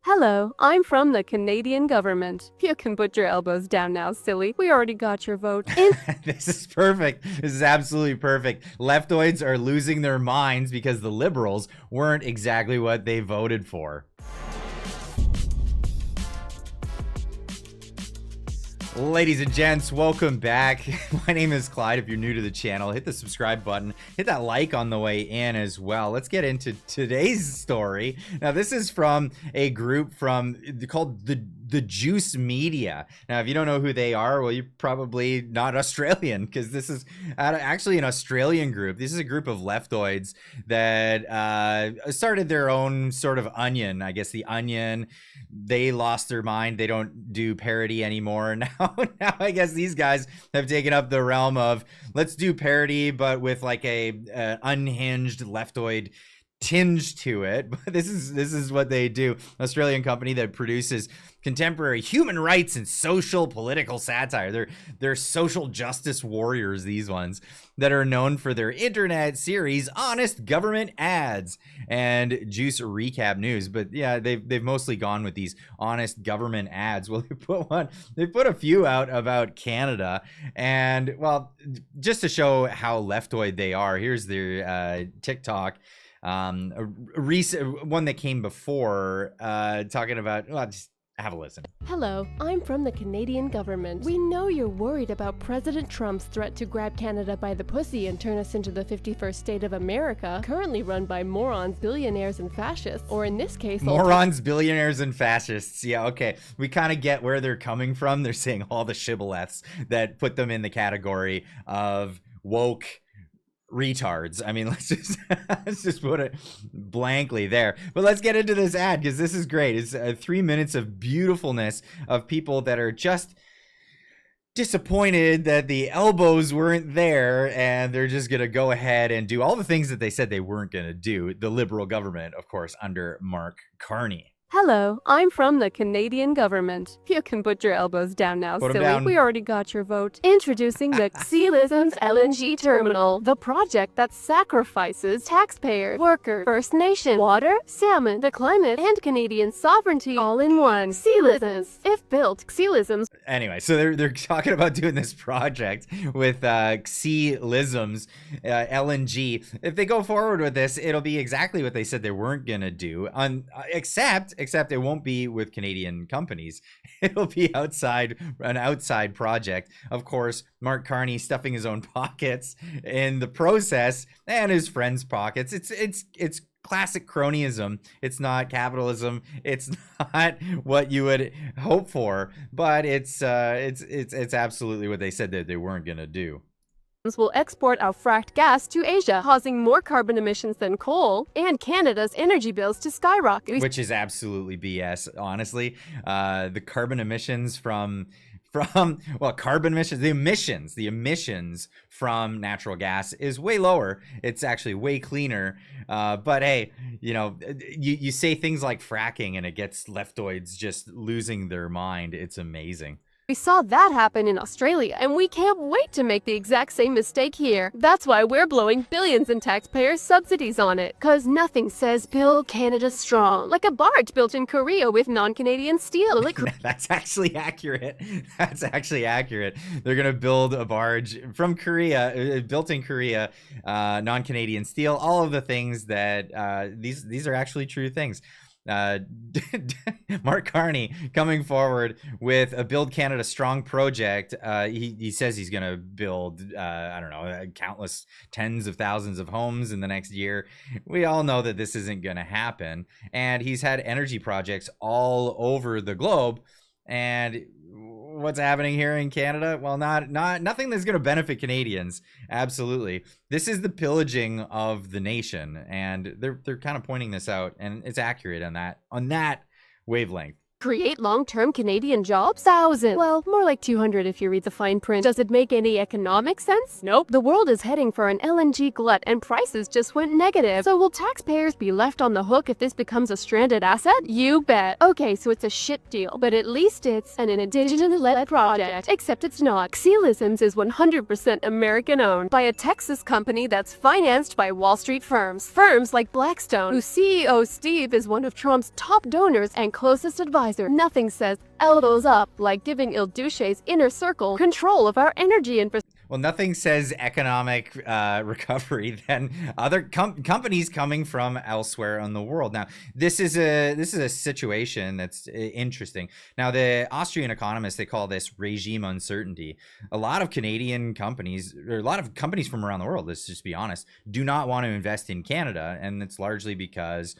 Hello, I'm from the Canadian government. You can put your elbows down now, silly. We already got your vote. This is perfect. This is absolutely perfect. Leftoids are losing their minds because the liberals weren't exactly what they voted for. Ladies and gents, welcome back. My name is Clyde. If you're new to the channel, hit the subscribe button, hit that like on the way in as well. Let's get into today's story. Now, this is from a group called the Juice Media. Now, if you don't know who they are, well, you're probably not Australian, because this is actually an Australian group. This is a group of leftoids that started their own sort of Onion. I guess the Onion, they lost their mind. They don't do parody anymore. Now I guess these guys have taken up the realm of, let's do parody, but with like a unhinged leftoid tinge to it. But this is what they do. Australian company that produces contemporary human rights and social political satire. They're social justice warriors, these ones, that are known for their internet series Honest Government Ads and Juice Recap News. But yeah, they've mostly gone with these honest government ads. Well, they put a few out about Canada, and well, just to show how leftoid they are, here's their TikTok. A recent one that came before, talking about, well, just have a listen. Hello, I'm from the Canadian government. We know you're worried about President Trump's threat to grab Canada by the pussy and turn us into the 51st state of America, currently run by morons, billionaires, and fascists. Or in this case, morons, billionaires, and fascists. Yeah, okay. We kind of get where they're coming from. They're saying all the shibboleths that put them in the category of woke retards. I mean, let's just put it blankly there. But let's get into this ad, because this is great. It's 3 minutes of beautifulness of people that are just disappointed that the elbows weren't there, and they're just gonna go ahead and do all the things that they said they weren't gonna do. The liberal government, of course, under Mark Carney. Hello, I'm from the Canadian government. You can put your elbows down now, Put 'em silly. down. We already got your vote. Introducing the Xylism's LNG terminal, the project that sacrifices taxpayers, workers, First Nation, water, salmon, the climate, and Canadian sovereignty all in one. Xylisms. If built, Xylisms. Anyway, so they're talking about doing this project with Xylisms, LNG. If they go forward with this, it'll be exactly what they said they weren't gonna do. Except it won't be with Canadian companies. It'll be an outside project. Of course, Mark Carney stuffing his own pockets in the process, and his friends' pockets. It's classic cronyism. It's not capitalism. It's not what you would hope for, but it's absolutely what they said that they weren't gonna do. Will export our fracked gas to Asia, causing more carbon emissions than coal, and Canada's energy bills to skyrocket. Which is absolutely BS, honestly. The carbon emissions from well, carbon emissions, the emissions from natural gas is way lower. It's actually way cleaner. But hey, you know, you say things like fracking and it gets leftoids just losing their mind. It's amazing. We saw that happen in Australia, and we can't wait to make the exact same mistake here. That's why we're blowing billions in taxpayers' subsidies on it. Cause nothing says build Canada strong like a barge built in Korea with non-Canadian steel. That's actually accurate. That's actually accurate. They're gonna build a barge from Korea, built in Korea, non-Canadian steel. All of the things that these are actually true things. Mark Carney coming forward with a Build Canada Strong project. He says he's gonna build I don't know, countless tens of thousands of homes in the next year. We all know that this isn't gonna happen, and he's had energy projects all over the globe. And what's happening here in Canada? Well, nothing that's going to benefit Canadians. Absolutely. This is the pillaging of the nation, and they're kind of pointing this out, and it's accurate on that wavelength. Create long-term Canadian jobs? 1,000. Well, more like 200 if you read the fine print. Does it make any economic sense? Nope. The world is heading for an LNG glut and prices just went negative. So will taxpayers be left on the hook if this becomes a stranded asset? You bet. Okay, so it's a shit deal, but at least it's an indigenous-led project. Except it's not. Xelisms is 100% American-owned by a Texas company that's financed by Wall Street firms. Firms like Blackstone, whose CEO Steve is one of Trump's top donors and closest advisors. Nothing says elbows up like giving Il Duce's inner circle control of our energy infrastructure. Well, nothing says economic recovery than other companies coming from elsewhere in the world. Now, this is a situation that's interesting. Now, the Austrian economists, they call this regime uncertainty. A lot of Canadian companies, or a lot of companies from around the world, let's just be honest, do not want to invest in Canada, and it's largely because,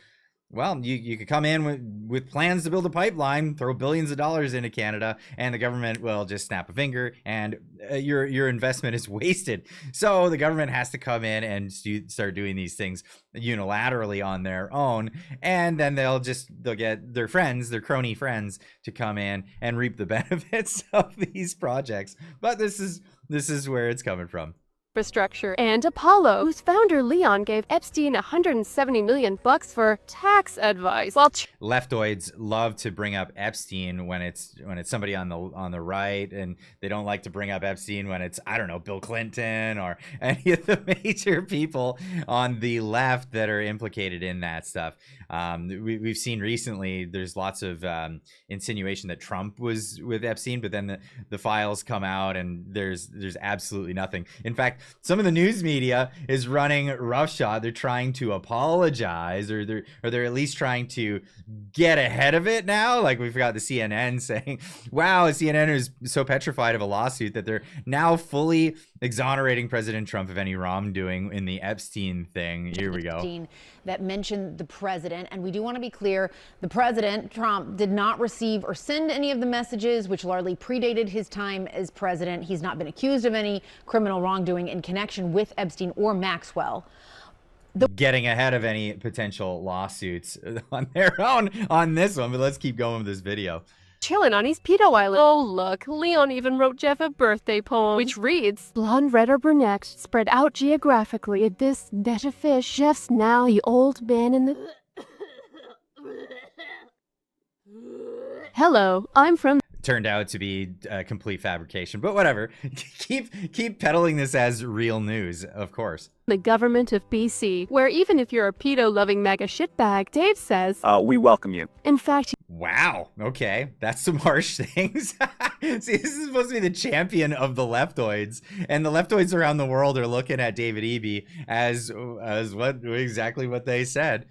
well, you could come in with plans to build a pipeline, throw billions of dollars into Canada, and the government will just snap a finger, and your investment is wasted. So the government has to come in and start doing these things unilaterally on their own, and then they'll get their friends, their crony friends, to come in and reap the benefits of these projects. But this is where it's coming from. Infrastructure, and Apollo, whose founder Leon gave Epstein $170 million for tax advice. While leftoids love to bring up Epstein when it's somebody on the right, and they don't like to bring up Epstein when it's, I don't know, Bill Clinton or any of the major people on the left that are implicated in that stuff. We've seen recently there's lots of insinuation that Trump was with Epstein, but then the files come out and there's absolutely nothing. In fact, some of the news media is running roughshod. They're trying to apologize, or they're at least trying to get ahead of it now. Like, we've got the CNN saying, wow, CNN is so petrified of a lawsuit that they're now fully exonerating President Trump of any wrongdoing in the Epstein thing. Here we go. That mentioned the president, and we do want to be clear, the president, Trump, did not receive or send any of the messages, which largely predated his time as president. He's not been accused of any criminal wrongdoing in connection with Epstein or Maxwell. Getting ahead of any potential lawsuits on their own on this one, but let's keep going with this video. Chilling on his pedo island. Oh, look, Leon even wrote Jeff a birthday poem, which reads, blonde, red, or brunette, spread out geographically at this net of fish. Jeff's now the old man in the... Hello, I'm from... Turned out to be a complete fabrication, but whatever. keep peddling this as real news, of course. The government of BC, where even if you're a pedo-loving mega shitbag, Dave says, we welcome you. In fact, wow, okay, that's some harsh things. See, this is supposed to be the champion of the leftoids, and the leftoids around the world are looking at David Eby as exactly what they said.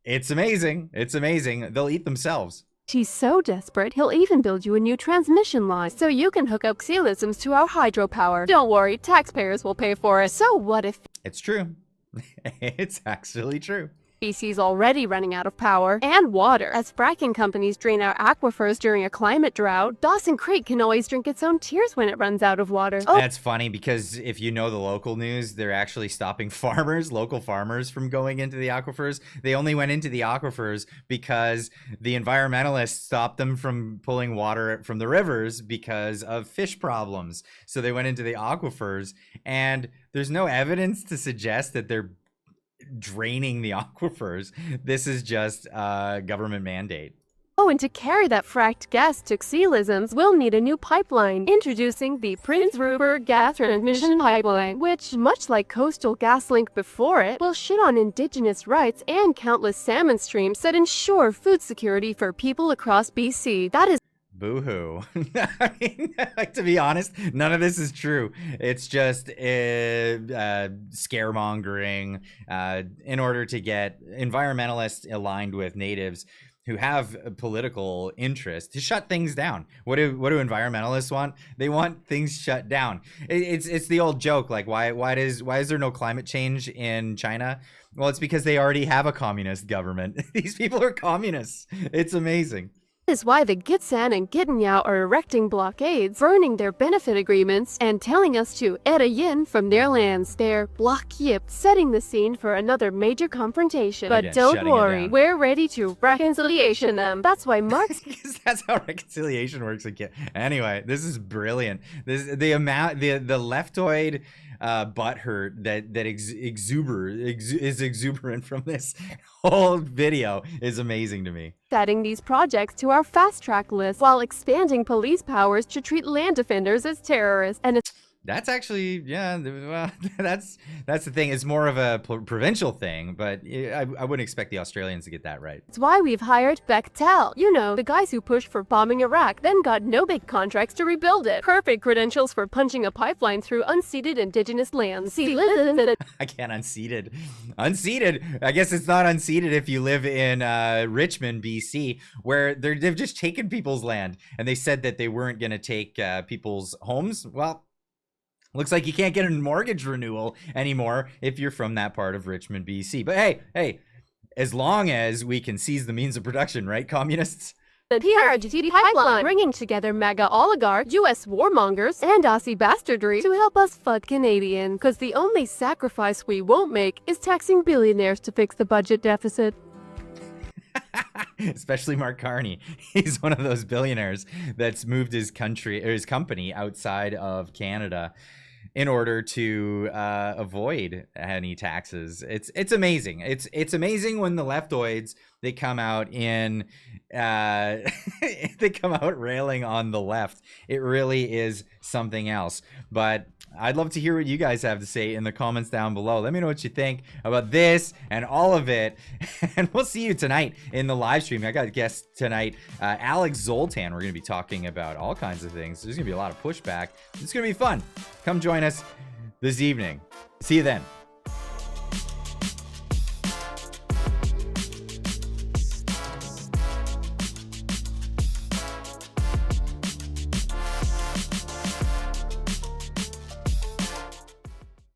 It's amazing. It's amazing. They'll eat themselves. He's so desperate, he'll even build you a new transmission line so you can hook up Xelisms to our hydropower. Don't worry, taxpayers will pay for it. So what if... It's true. It's actually true. BC's already running out of power and water. As fracking companies drain our aquifers during a climate drought, Dawson Creek can always drink its own tears when it runs out of water. Oh. That's funny, because if you know the local news, they're actually stopping local farmers from going into the aquifers. They only went into the aquifers because the environmentalists stopped them from pulling water from the rivers because of fish problems. So they went into the aquifers, and there's no evidence to suggest that they're draining the aquifers. This is just a government mandate. Oh, and to carry that fracked gas to Xelisms, we'll need a new pipeline. Introducing the Prince Rupert Gas Transmission Pipeline, which, much like Coastal GasLink before it, will shit on Indigenous rights and countless salmon streams that ensure food security for people across BC. That is Boo-hoo. I mean, like, to be honest, none of this is true. It's just scaremongering in order to get environmentalists aligned with natives who have a political interest to shut things down. What do environmentalists want? They want things shut down. It's the old joke, like, why is there no climate change in China? Well, it's because they already have a communist government. These people are communists. It's amazing. This is why the Gitsan and Gitanyao are erecting blockades, burning their benefit agreements, and telling us to yin from their lands. They're setting the scene for another major confrontation. But Again, don't shutting it worry, down. we're ready to reconciliation them. That's why Mark's Because that's how reconciliation works again. Anyway, this is brilliant. This the leftoid butthurt that is exuberant from this whole video is amazing to me. adding these projects to our fast-track list while expanding police powers to treat land defenders as terrorists. And it's That's actually, yeah, well, that's the thing. It's more of a provincial thing, but I wouldn't expect the Australians to get that right. why we've hired Bechtel. You know, the guys who pushed for bombing Iraq, then got no big contracts to rebuild it. Perfect credentials for punching a pipeline through unceded indigenous lands. I can't unceded. Unceded. I guess it's not unceded if you live in Richmond, BC, where they've just taken people's land, and they said that they weren't going to take people's homes. Well, looks like you can't get a mortgage renewal anymore if you're from that part of Richmond, BC. But hey, as long as we can seize the means of production, right, communists? The PRGT pipeline, bringing together MAGA oligarchs, U.S. warmongers, and Aussie bastardry to help us fuck Canadian. Because the only sacrifice we won't make is taxing billionaires to fix the budget deficit. Especially Mark Carney. He's one of those billionaires that's moved his country or his company outside of Canada in order to avoid any taxes. It's amazing. It's amazing when the leftoids, they come out in they come out railing on the left. It really is something else. But I'd love to hear what you guys have to say in the comments down below. Let me know what you think about this and all of it. And we'll see you tonight in the live stream. I got a guest tonight, Alex Zoltan. We're going to be talking about all kinds of things. There's going to be a lot of pushback. It's going to be fun. Come join us this evening. See you then.